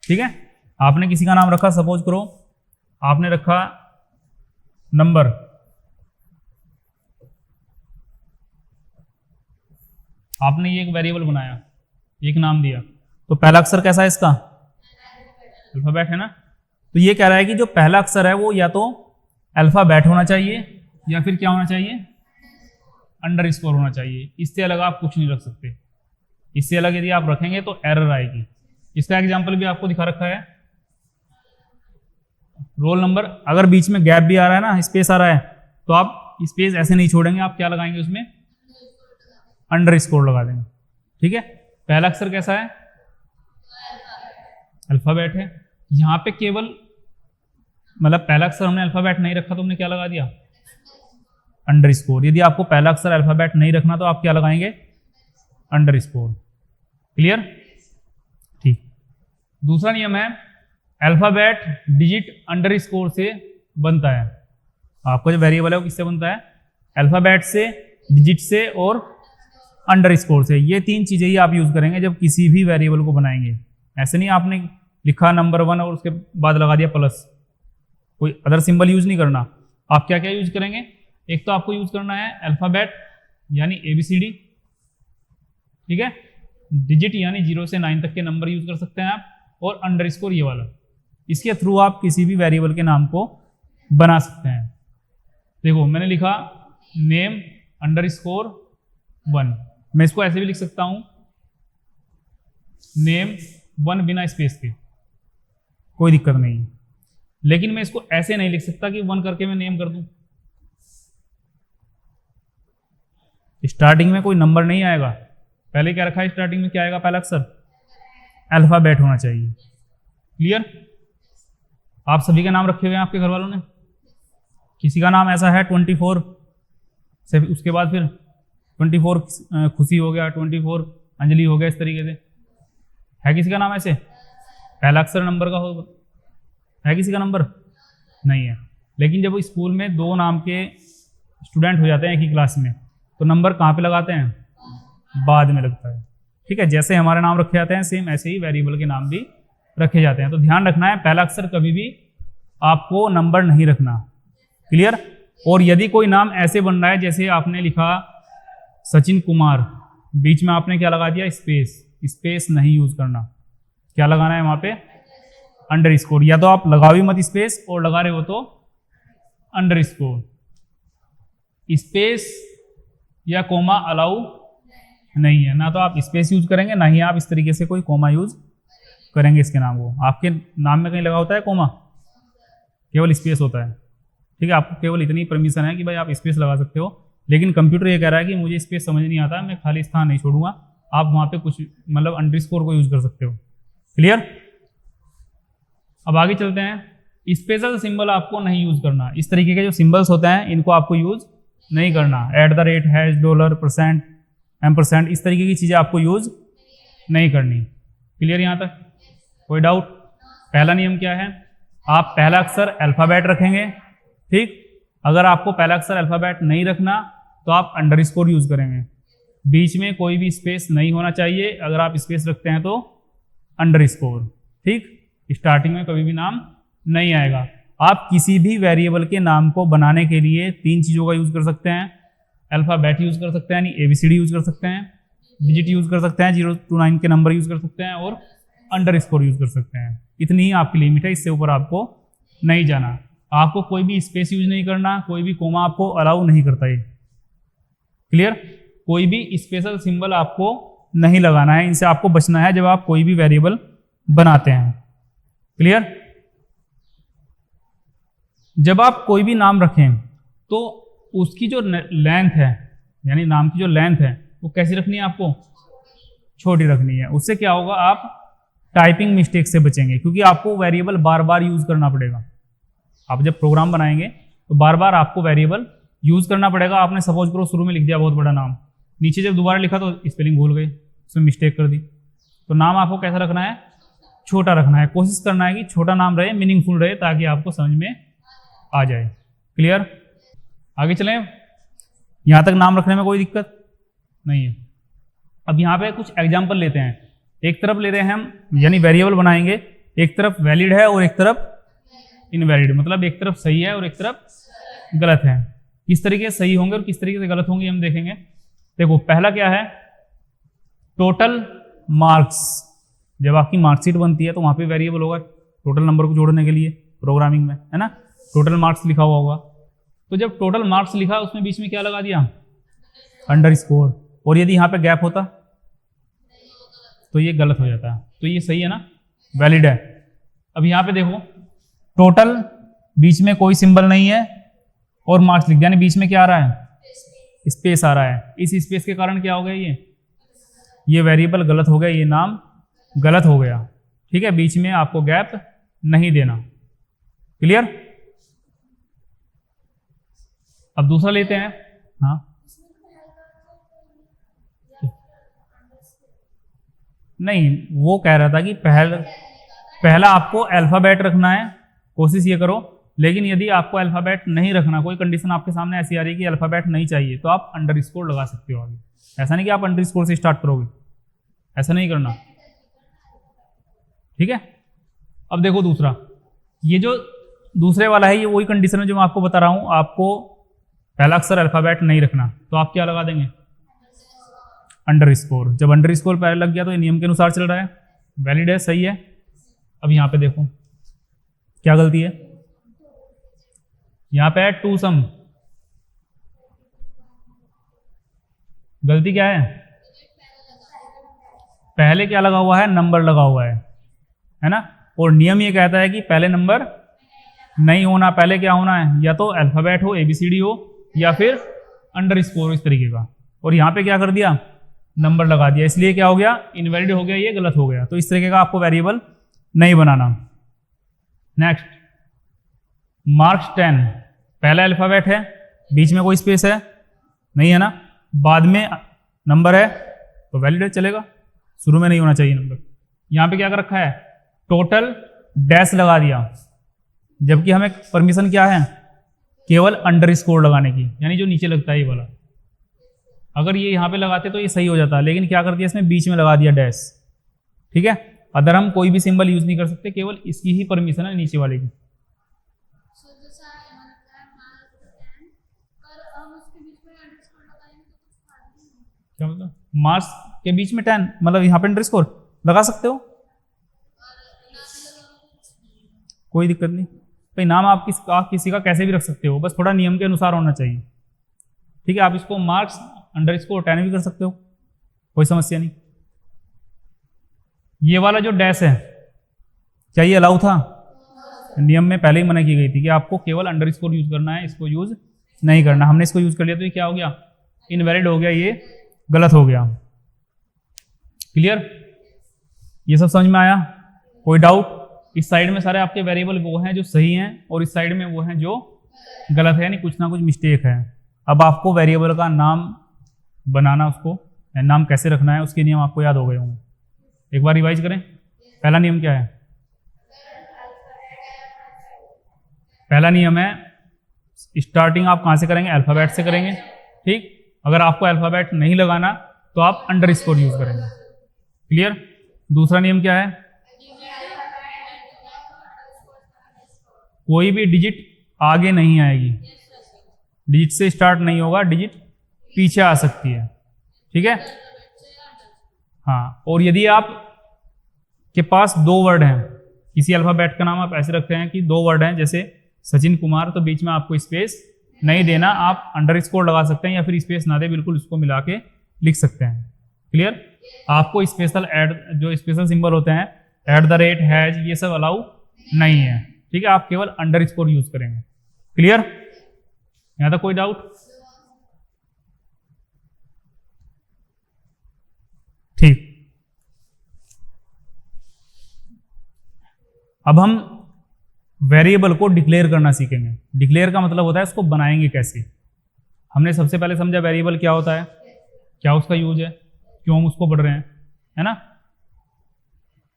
ठीक है। आपने किसी का नाम रखा, सपोज करो आपने रखा नंबर, आपने ये एक वेरिएबल बनाया, एक नाम दिया, तो पहला अक्षर कैसा है इसका, अल्फाबेट है ना। तो ये कह रहा है कि जो पहला अक्षर है वो या तो अल्फाबेट होना चाहिए या फिर क्या होना चाहिए, अंडरस्कोर होना चाहिए। इससे अलग आप कुछ नहीं रख सकते, इससे अलग यदि आप रखेंगे तो एरर आएगी। इसका एग्जांपल भी आपको दिखा रखा है, रोल नंबर, अगर बीच में गैप भी आ रहा है ना, स्पेस आ रहा है, तो आप स्पेस ऐसे नहीं छोड़ेंगे, आप क्या लगाएंगे उसमें, अंडरस्कोर लगा देंगे, ठीक है। पहला अक्षर कैसा है, अल्फाबेट है। यहां पे केवल मतलब पहला अक्षर हमने अल्फाबेट नहीं रखा तो हमने क्या लगा दिया, अंडरस्कोर। यदि आपको पहला अक्षर अल्फाबेट नहीं रखना तो आप क्या लगाएंगे, अंडरस्कोर। क्लियर, ठीक। दूसरा नियम है, अल्फाबेट डिजिट अंडरस्कोर से बनता है। आपका जो वेरिएबल है वो किससे बनता है, अल्फाबेट से, डिजिट से और अंडरस्कोर से। ये 3 चीजें ही आप यूज करेंगे जब किसी भी वेरिएबल को बनाएंगे। ऐसे नहीं आपने लिखा नंबर 1 और उसके बाद लगा दिया प्लस, कोई अदर सिंबल यूज नहीं करना। आप क्या क्या यूज करेंगे, एक तो आपको यूज करना है अल्फाबेट यानी ABCD, ठीक है, डिजिट यानी 0 से 9 तक के नंबर यूज कर सकते हैं आप, और अंडरस्कोर ये वाला, इसके थ्रू आप किसी भी वेरिएबल के नाम को बना सकते हैं। देखो मैंने लिखा नेम अंडरस्कोर 1, मैं इसको ऐसे भी लिख सकता हूं, नेम 1 बिना स्पेस के, कोई दिक्कत नहीं। लेकिन मैं इसको ऐसे नहीं लिख सकता कि 1 करके मैं नेम कर दूं, स्टार्टिंग में कोई नंबर नहीं आएगा। पहले क्या रखा है स्टार्टिंग में, क्या आएगा पहला अक्षर, अल्फाबेट होना चाहिए। क्लियर? आप सभी के नाम रखे हुए हैं आपके घर वालों ने? किसी का नाम ऐसा है 24 से उसके बाद फिर 24 खुशी हो गया, 24 अंजलि हो गया, इस तरीके से है किसी का नाम ऐसे? पहला अक्षर नंबर का होगा, है किसी का नंबर? नहीं है। लेकिन जब स्कूल में 2 नाम के स्टूडेंट हो जाते हैं एक ही क्लास में, तो नंबर कहाँ पे लगाते हैं? बाद में लगता है। ठीक है, जैसे हमारे नाम रखे जाते हैं सेम ऐसे ही वेरिएबल के नाम भी रखे जाते हैं। तो ध्यान रखना है, पहला अक्षर कभी भी आपको नंबर नहीं रखना। क्लियर? और यदि कोई नाम ऐसे बन रहा है जैसे आपने लिखा सचिन कुमार, बीच में आपने क्या लगा दिया, स्पेस, स्पेस नहीं यूज करना। क्या लगाना है वहां पे? अंडरस्कोर। या तो आप लगाओ ही मत स्पेस, और लगा रहे हो तो अंडरस्कोर। स्पेस या कोमा अलाउ नहीं है, ना तो आप स्पेस यूज करेंगे, ना ही आप इस तरीके से कोई कोमा यूज करेंगे इसके नाम को। आपके नाम में कहीं लगा होता है कोमा? केवल स्पेस होता है। ठीक है, आपको केवल इतनी परमिशन है कि भाई आप स्पेस लगा सकते हो, लेकिन कंप्यूटर ये कह रहा है कि मुझे स्पेस समझ नहीं आता, मैं खाली स्थान नहीं छोड़ूंगा। आप वहां पे कुछ मतलब अंडरस्कोर को यूज कर सकते हो। क्लियर? अब आगे चलते हैं। स्पेशल सिंबल आपको नहीं यूज करना। इस तरीके के जो सिंबल्स होते हैं इनको आपको यूज नहीं करना। @ हैश, डॉलर, %, %, इस तरीके की चीजें आपको यूज नहीं करनी। क्लियर यहां तक? कोई डाउट? पहला नियम क्या है? आप पहला अक्षर अल्फाबेट रखेंगे। ठीक, अगर आपको पहला अक्षर अल्फाबेट नहीं रखना तो आप अंडरस्कोर यूज करेंगे। बीच में कोई भी स्पेस नहीं होना चाहिए। अगर आप स्पेस रखते हैं तो अंडरस्कोर। ठीक, स्टार्टिंग में कभी भी नाम नहीं आएगा। आप किसी भी वेरिएबल के नाम को बनाने के लिए 3 चीजों का यूज कर सकते हैं। अल्फाबेट यूज कर सकते हैं, यानी ABCD यूज कर सकते हैं, डिजिट यूज कर सकते हैं, 0 to 9 के नंबर यूज कर सकते हैं, और अंडरस्कोर यूज कर सकते हैं। इतनी ही आपकी लिमिट है, इससे ऊपर आपको नहीं जाना। आपको कोई भी स्पेस यूज नहीं करना, कोई भी कोमा आपको अलाउ नहीं करता है। क्लियर? कोई भी स्पेशल सिंबल आपको नहीं लगाना है, इनसे आपको बचना है जब आप कोई भी वेरिएबल बनाते हैं। क्लियर? जब आप कोई भी नाम रखें तो उसकी जो लेंथ है, यानी नाम की जो लेंथ है, वो कैसी रखनी है आपको? छोटी रखनी है। उससे क्या होगा, आप टाइपिंग मिस्टेक से बचेंगे, क्योंकि आपको वेरिएबल बार बार यूज करना पड़ेगा। आप जब प्रोग्राम बनाएंगे तो बार बार आपको वेरिएबल यूज करना पड़ेगा। आपने सपोज करो शुरू में लिख दिया बहुत बड़ा नाम, नीचे जब दोबारा लिखा तो स्पेलिंग भूल गई, उसमें मिस्टेक कर दी। तो नाम आपको कैसा रखना है? छोटा रखना है। कोशिश करना है कि छोटा नाम रहे, मीनिंगफुल रहे, ताकि आपको समझ में आ जाए। क्लियर? आगे चलें। यहां तक नाम रखने में कोई दिक्कत नहीं है। अब यहाँ पे कुछ एग्जाम्पल लेते हैं। एक तरफ ले रहे हैं हम, यानी वेरिएबल बनाएंगे, एक तरफ वैलिड है और एक तरफ इनवैलिड, मतलब एक तरफ सही है और एक तरफ गलत है। किस तरीके से सही होंगे और किस तरीके से गलत होंगे हम देखेंगे। देखो, पहला क्या है? Total marks. जब आपकी मार्कशीट बनती है तो वहां पे वेरिएबल होगा टोटल नंबर को जोड़ने के लिए, प्रोग्रामिंग में, है ना? टोटल मार्क्स लिखा हुआ होगा। तो जब टोटल मार्क्स लिखा, उसमें बीच में क्या लगा दिया? अंडरस्कोर। और यदि यहाँ पे गैप होता तो ये गलत हो जाता है। तो ये सही है ना, वैलिड है। अब यहाँ पे देखो, टोटल बीच में कोई सिंबल नहीं है और मार्क्स लिख दिया, यानी बीच में क्या आ रहा है? स्पेस आ रहा है। इस स्पेस के कारण क्या हो गया? ये वेरिएबल गलत हो गया, ये नाम गलत हो गया। ठीक है, बीच में आपको गैप नहीं देना। क्लियर? अब दूसरा लेते हैं। हाँ, नहीं, वो कह रहा था कि पहला आपको अल्फाबेट रखना है, कोशिश ये करो। लेकिन यदि आपको अल्फाबेट नहीं रखना, कोई कंडीशन आपके सामने ऐसी आ रही है कि अल्फाबेट नहीं चाहिए, तो आप अंडरस्कोर लगा सकते हो आगे। ऐसा नहीं कि आप अंडरस्कोर से स्टार्ट करोगे, ऐसा नहीं करना। ठीक है? अब देखो दूसरा, ये जो दूसरे वाला है, ये वही कंडीशन है जो मैं आपको बता रहा हूं। आपको पहला अक्षर अल्फाबेट नहीं रखना, तो आप क्या लगा देंगे? अंडरस्कोर। जब अंडरस्कोर पहले लग गया तो ये नियम के अनुसार चल रहा है, वैलिड है, सही है। अब यहां पे देखो क्या गलती है, यहां पे है टू सम। गलती क्या है? पहले क्या लगा हुआ है? नंबर लगा हुआ है ना? और नियम ये कहता है कि पहले नंबर नहीं होना, पहले क्या होना है? या तो अल्फाबेट हो, ABCD हो, या फिर अंडरस्कोर इस तरीके का। और यहाँ पे क्या कर दिया, नंबर लगा दिया, इसलिए क्या हो गया, इनवैलिड हो गया, ये गलत हो गया। तो इस तरीके का आपको वेरिएबल नहीं बनाना। नेक्स्ट, मार्क्स 10, पहला अल्फाबेट है, बीच में कोई स्पेस है नहीं है ना, बाद में नंबर है तो वैलिड है, चलेगा, शुरू में नहीं होना चाहिए नंबर। यहाँ पे क्या कर रखा है, टोटल डैश लगा दिया, जबकि हमें परमिशन क्या है, केवल अंडरस्कोर लगाने की, यानी जो नीचे लगता है ये वाला। अगर ये यहाँ पे लगाते तो ये सही हो जाता, लेकिन क्या कर दिया इसमें, बीच में लगा दिया डैश। ठीक है, अदर हम कोई भी सिंबल यूज नहीं कर सकते, केवल इसकी ही परमिशन है नीचे वाले की। क्या मतलब, मार्क्स के बीच में 10 मतलब यहाँ पे अंडरस्कोर लगा सकते हो, कोई दिक्कत नहीं भाई, नाम आप किसी का कैसे भी रख सकते हो, बस थोड़ा नियम के अनुसार होना चाहिए। ठीक है, आप इसको मार्क्स अंडरस्कोर 10 भी कर सकते हो, कोई समस्या नहीं। ये वाला जो डैश है, क्या ये अलाउ था, नियम में पहले ही मना की गई थी कि आपको केवल अंडरस्कोर यूज करना है, इसको यूज नहीं करना। हमने इसको यूज कर लिया तो ये क्या हो गया, इनवैलिड हो गया, ये गलत हो गया। क्लियर, ये सब समझ में आया, कोई डाउट? इस साइड में सारे आपके वेरिएबल वो हैं जो सही हैं और इस साइड में वो हैं जो गलत है, यानी कुछ ना कुछ मिस्टेक है। अब आपको वेरिएबल का नाम बनाना, उसको नाम कैसे रखना है, उसके नियम आपको याद हो गए होंगे। एक बार रिवाइज करें। पहला नियम क्या है, पहला नियम है स्टार्टिंग आप कहाँ से करेंगे, अल्फाबेट से करेंगे। ठीक, अगर आपको अल्फाबेट नहीं लगाना तो आप अंडरस्कोर यूज करेंगे। क्लियर। दूसरा नियम क्या है, कोई भी डिजिट आगे नहीं आएगी, डिजिट से स्टार्ट नहीं होगा, डिजिट पीछे आ सकती है। ठीक है, हाँ। और यदि आप के पास दो वर्ड हैं, किसी अल्फाबेट का नाम आप ऐसे रखते हैं कि दो वर्ड हैं, जैसे सचिन कुमार, तो बीच में आपको स्पेस नहीं देना, आप अंडरस्कोर लगा सकते हैं या फिर स्पेस ना दे, बिल्कुल इसको मिला के लिख सकते हैं। क्लियर। आपको स्पेशल ऐड, जो स्पेशल सिंबल होते हैं, @ हैज, ये सब अलाउ नहीं है। ठीक है, आप केवल अंडरस्कोर यूज करेंगे। क्लियर, यहां तक कोई डाउट? ठीक, अब हम वेरिएबल को डिक्लेयर करना सीखेंगे। डिक्लेयर का मतलब होता है इसको बनाएंगे कैसे। हमने सबसे पहले समझा वेरिएबल क्या होता है, क्या उसका यूज है, क्यों हम उसको पढ़ रहे हैं, है ना।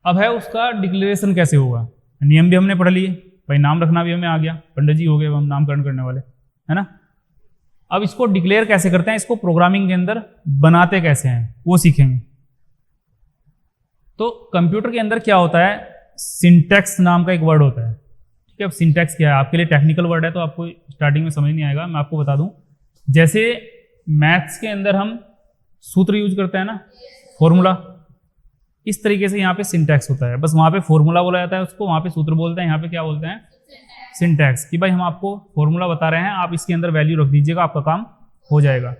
अब है उसका डिक्लेरेशन कैसे होगा। नियम भी हमने पढ़ लिए भाई, नाम रखना भी हमें आ गया, पंडित जी हो गए हम नामकरण करने वाले, है ना। अब इसको डिक्लेयर कैसे करते हैं, इसको प्रोग्रामिंग के अंदर बनाते कैसे हैं, वो सीखेंगे। तो कंप्यूटर के अंदर क्या होता है, सिंटैक्स नाम का एक वर्ड होता है। ठीक है, अब सिंटैक्स क्या है, आपके लिए टेक्निकल वर्ड है तो आपको स्टार्टिंग में समझ नहीं आएगा, मैं आपको बता दूं। जैसे मैथ्स के अंदर हम सूत्र यूज करते हैं ना, फॉर्मूला, इस तरीके से यहाँ पे सिंटैक्स होता है। बस वहाँ पे फॉर्मूला बोला जाता है उसको, वहाँ पे सूत्र बोलते हैं, यहाँ पे क्या बोलते हैं, सिंटैक्स। कि भाई हम आपको फॉर्मूला बता रहे हैं, आप इसके अंदर वैल्यू रख दीजिएगा, आपका काम हो जाएगा।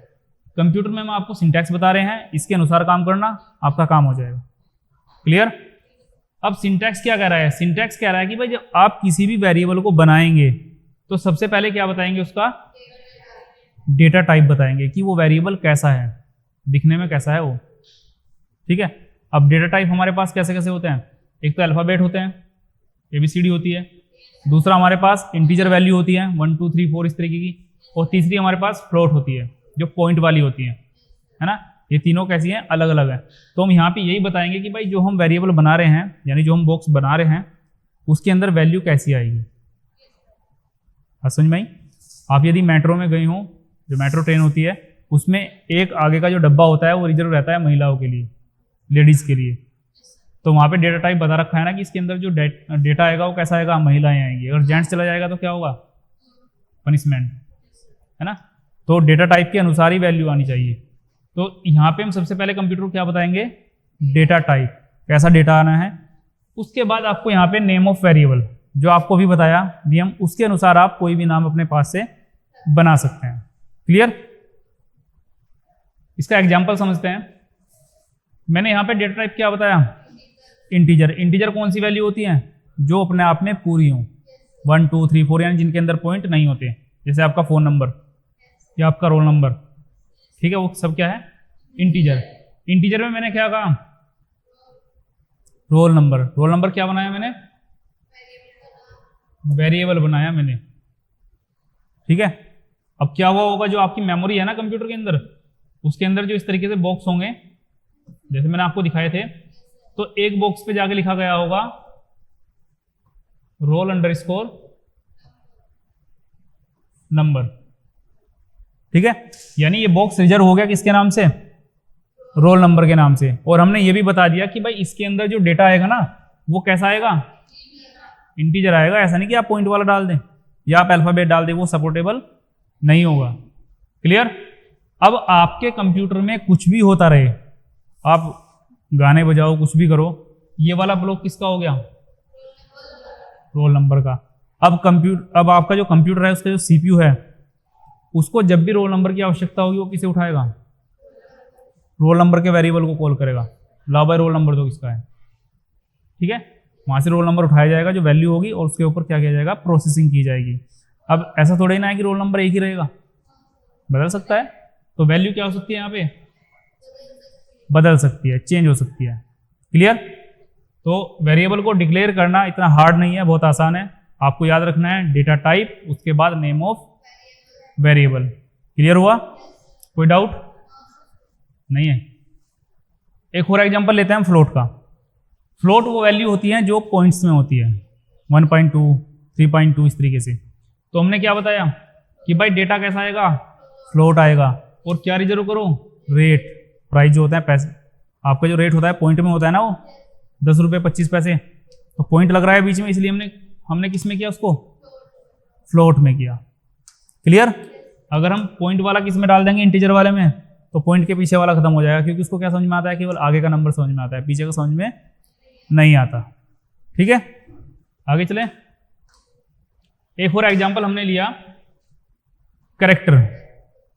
कंप्यूटर में हम आपको सिंटैक्स बता रहे हैं, इसके अनुसार काम करना, आपका काम हो जाएगा। क्लियर। अब सिंटैक्स क्या कह रहा है, सिंटैक्स कह रहा है कि भाई जब आप किसी भी वेरिएबल को बनाएंगे तो सबसे पहले क्या बताएंगे, उसका डेटा टाइप बताएंगे कि वो वेरिएबल कैसा है, दिखने में कैसा है वो। ठीक है, अब डेटा टाइप हमारे पास कैसे कैसे होते हैं, एक तो अल्फाबेट होते हैं, ABCD होती है, दूसरा हमारे पास इंटीजर वैल्यू होती है 1 2 3 4 इस तरीके की, और तीसरी हमारे पास फ्लोट होती है जो पॉइंट वाली होती है ना। ये तीनों कैसी हैं, अलग अलग है। तो हम यहाँ पे यही बताएंगे कि भाई जो हम वेरिएबल बना रहे हैं, यानी जो हम बॉक्स बना रहे हैं, उसके अंदर वैल्यू कैसी आएगी। समझ में आई। आप यदि मेट्रो में गए हो, जो मेट्रो ट्रेन होती है, उसमें एक आगे का जो डब्बा होता है वो रिजर्व रहता है महिलाओं के लिए, लेडीज के लिए। तो वहाँ पे डेटा टाइप बता रखा है ना कि इसके अंदर जो डेटा आएगा वो कैसा आएगा, महिलाएं आएंगी। अगर जेंट्स चला जाएगा तो क्या होगा, पनिशमेंट, है ना। तो डेटा टाइप के अनुसार ही वैल्यू आनी चाहिए। तो यहाँ पे हम सबसे पहले कंप्यूटर को क्या बताएंगे, डेटा टाइप, कैसा डेटा आना है। उसके बाद आपको यहाँ पे नेम ऑफ वेरिएबल, जो आपको भी बताया नियम, उसके अनुसार आप कोई भी नाम अपने पास से बना सकते हैं। क्लियर। इसका एग्जाम्पल समझते हैं। मैंने यहाँ पे डेटा टाइप क्या बताया, इंटीजर। इंटीजर कौन सी वैल्यू होती है, जो अपने आप में पूरी हो, 1 2 3 4, यानी जिनके अंदर पॉइंट नहीं होते, जैसे आपका फ़ोन नंबर या आपका रोल नंबर। ठीक है, वो सब क्या है, इंटीजर। इंटीजर में मैंने क्या कहा, रोल नंबर। रोल नंबर क्या बनाया मैंने, वेरिएबल बनाया मैंने, ठीक है। अब क्या हुआ होगा, जो आपकी मेमोरी है ना कंप्यूटर के अंदर, उसके अंदर जो इस तरीके से बॉक्स होंगे जैसे मैंने आपको दिखाए थे, तो एक बॉक्स पे जाके लिखा गया होगा रोल अंडरस्कोर नंबर, ठीक है। यानी ये बॉक्स रिजर्व हो गया किसके नाम से, रोल नंबर के नाम से। और हमने ये भी बता दिया कि भाई इसके अंदर जो डेटा आएगा ना वो कैसा आएगा, इंटीजर आएगा। ऐसा नहीं कि आप पॉइंट वाला डाल दें या आप अल्फाबेट डाल दें, वो सपोर्टेबल नहीं होगा। क्लियर। अब आपके कंप्यूटर में कुछ भी होता रहे, आप गाने बजाओ, कुछ भी करो, ये वाला ब्लॉक किसका हो गया, रोल नंबर का। अब आपका जो कंप्यूटर है उसका जो सीपीयू है, उसको जब भी रोल नंबर की आवश्यकता होगी वो किसे उठाएगा, रोल नंबर के वेरिएबल को कॉल करेगा, लाओ भाई रोल नंबर तो किसका है, ठीक है। वहां से रोल नंबर उठाया जाएगा, जो वैल्यू होगी, और उसके ऊपर क्या किया जाएगा, प्रोसेसिंग की जाएगी। अब ऐसा थोड़ा ही ना है कि रोल नंबर एक ही रहेगा, बदल सकता है। तो वैल्यू क्या हो सकती है यहाँ पे, बदल सकती है, चेंज हो सकती है। क्लियर। तो वेरिएबल को डिक्लेयर करना इतना हार्ड नहीं है, बहुत आसान है। आपको याद रखना है डेटा टाइप, उसके बाद नेम ऑफ वेरिएबल। क्लियर हुआ, कोई डाउट नहीं है। एक और एग्जांपल लेते हैं हम फ्लोट का। फ्लोट वो वैल्यू होती है जो पॉइंट्स में होती है, 1.2, 3.2, इस तरीके से। तो हमने क्या बताया कि भाई डेटा कैसा आएगा, फ्लोट आएगा। और क्या रिजर्व करो, रेट, प्राइस जो होता है, पैसे, आपका जो रेट होता है पॉइंट में होता है ना, वो 10 रुपये 25 पैसे। तो पॉइंट लग रहा है बीच में, इसलिए हमने किस में किया, उसको फ्लोट में किया। क्लियर। अगर हम पॉइंट वाला किस में डाल देंगे, इंटीजर वाले में, तो पॉइंट के पीछे वाला खत्म हो जाएगा, क्योंकि उसको क्या समझ में आता है, केवल आगे का नंबर समझ में आता है, पीछे का समझ में नहीं आता। ठीक है, आगे चले। एक और एग्जांपल हमने लिया, कैरेक्टर।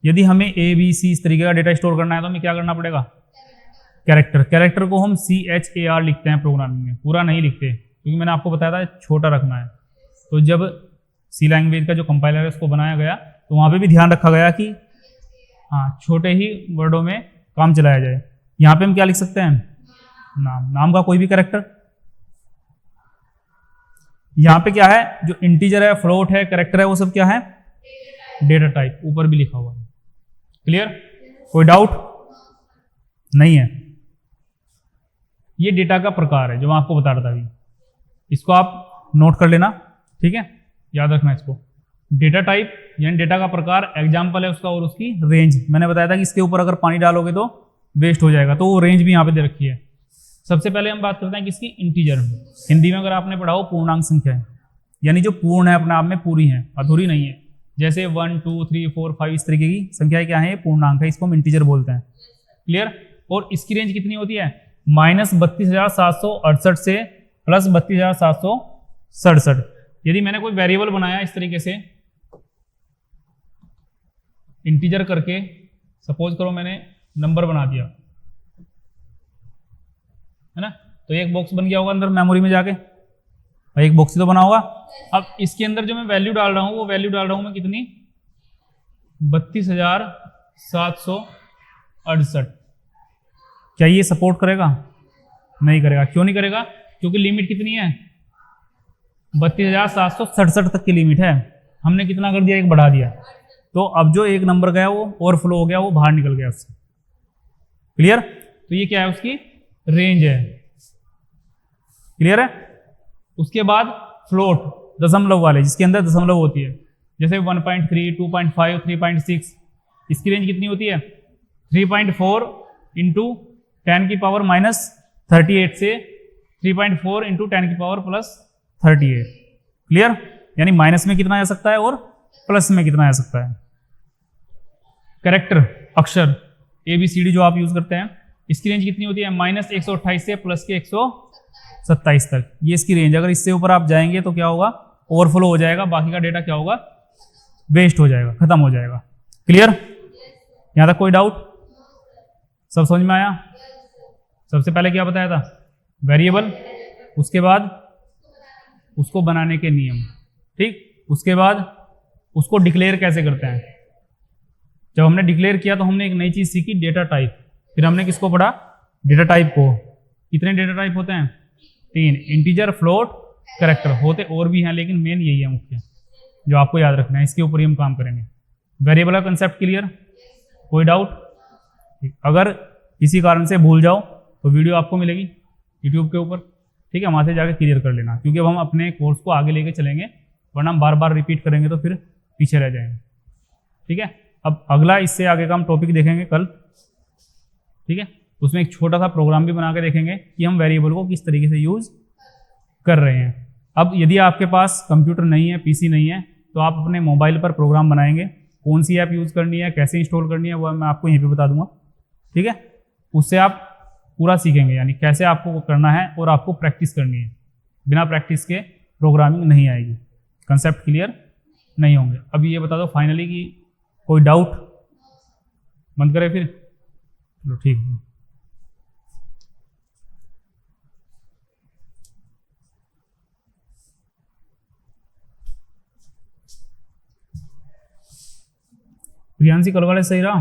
यदि हमें ए बी सी इस तरीके का डेटा स्टोर करना है तो हमें क्या करना पड़ेगा, कैरेक्टर। कैरेक्टर को हम CHAR लिखते हैं प्रोग्रामिंग में, पूरा नहीं लिखते, क्योंकि मैंने आपको बताया था छोटा रखना है। तो जब सी लैंग्वेज का जो कंपाइलर है उसको बनाया गया, तो वहां पे भी ध्यान रखा गया कि हाँ, छोटे ही वर्डों में काम चलाया जाए। यहाँ पे हम क्या लिख सकते हैं, नाम का कोई भी कैरेक्टर। यहाँ पे क्या है, जो इंटीजर है, फ्लोट है, कैरेक्टर है, वो सब क्या है, डेटा टाइप, ऊपर भी लिखा हुआ है। क्लियर, कोई डाउट नहीं है। ये डेटा का प्रकार है जो मैं आपको बता रहा था अभी, इसको आप नोट कर लेना, ठीक है, याद रखना इसको। डेटा टाइप यानी डेटा का प्रकार, एग्जाम्पल है उसका, और उसकी रेंज। मैंने बताया था कि इसके ऊपर अगर पानी डालोगे तो वेस्ट हो जाएगा, तो वो रेंज भी यहाँ पे दे रखी है। सबसे पहले हम बात करते हैं किसकी, इंटीजर। हिंदी में अगर आपने पढ़ा हो पूर्णांक संख्या है, यानी जो पूर्ण है, अपने आप में पूरी है, अधूरी नहीं है। जैसे 1, 2, 3, 4, 5 इस तरीके की संख्याएं क्या है, पूर्णांक है, इसको हम इंटीजर बोलते हैं। क्लियर। और इसकी रेंज कितनी होती है, -32,768 से +32,767। यदि मैंने कोई वेरिएबल बनाया इस तरीके से इंटीजर करके, सपोज करो मैंने नंबर बना दिया, है ना, तो एक बॉक्स बन गया होगा अंदर मेमोरी में जाके, और एक बॉक्स ही तो बना होगा। अब इसके अंदर जो मैं वैल्यू डाल रहा हूं, वो वैल्यू डाल रहा हूं मैं कितनी, 32,768। क्या ये सपोर्ट करेगा, नहीं करेगा। क्यों नहीं करेगा, क्योंकि लिमिट कितनी है, 32,767 तक की लिमिट है। हमने कितना कर दिया, एक बढ़ा दिया, तो अब जो एक नंबर गया वो ओवरफ्लो हो गया, वो बाहर निकल गया उससे। क्लियर। तो ये क्या है, उसकी रेंज है। क्लियर है। उसके बाद फ्लोट, दशमलव वाले, जिसके अंदर दशमलव होती है, जैसे 1.3, 2.5, 3.6। इसकी रेंज कितनी होती है, 3.4 इंटू 10 की पावर -38 से 3.4 इंटू 10 की पावर +38। क्लियर। यानी माइनस में कितना आ सकता है और प्लस में कितना आ सकता है। कैरेक्टर, अक्षर ABCD जो आप यूज करते हैं, इसकी रेंज कितनी होती है, -128 से +127 तक। ये इसकी रेंज। अगर इससे ऊपर आप जाएंगे तो क्या होगा, ओवरफ्लो हो जाएगा, बाकी का डेटा क्या होगा, वेस्ट हो जाएगा, खत्म हो जाएगा। क्लियर। यहां तक कोई डाउट, सब समझ में आया। सबसे पहले क्या बताया था, वेरिएबल, उसके बाद उसको बनाने के नियम, ठीक, उसके बाद उसको डिक्लेयर कैसे करते हैं। जब हमने डिक्लेयर किया तो हमने एक नई चीज सीखी, डेटा टाइप। फिर हमने किसको पढ़ा, डेटा टाइप को। कितने डेटा टाइप होते हैं, 3, इंटीजर, फ्लोट, कैरेक्टर। होते और भी हैं लेकिन मेन यही है मुख्य जो आपको याद रखना है, इसके ऊपर ही हम काम करेंगे। वेरिएबल का कंसेप्ट क्लियर, कोई डाउट? अगर किसी कारण से भूल जाओ तो वीडियो आपको मिलेगी यूट्यूब के ऊपर, ठीक है, वहाँ से जाके क्लियर कर लेना, क्योंकि अब हम अपने कोर्स को आगे लेके चलेंगे, वरना हम बार बार रिपीट करेंगे तो फिर पीछे रह जाएंगे, ठीक है। अब अगला इससे आगे का हम टॉपिक देखेंगे कल, ठीक है। उसमें एक छोटा सा प्रोग्राम भी बना के देखेंगे कि हम वेरिएबल को किस तरीके से यूज कर रहे हैं। अब यदि आपके पास कंप्यूटर नहीं है, पीसी नहीं है, तो आप अपने मोबाइल पर प्रोग्राम बनाएंगे। कौन सी ऐप यूज़ करनी है, कैसे इंस्टॉल करनी है, वो मैं आपको यहीं पे बता दूंगा, ठीक है। उससे आप पूरा सीखेंगे, यानी कैसे आपको करना है, और आपको प्रैक्टिस करनी है। बिना प्रैक्टिस के प्रोग्रामिंग नहीं आएगी, कंसेप्ट क्लियर नहीं होंगे। अब ये बता दो फाइनली कि कोई डाउट? बंद करें फिर, चलो ठीक है। प्रियांशी कल वाले सही रहा?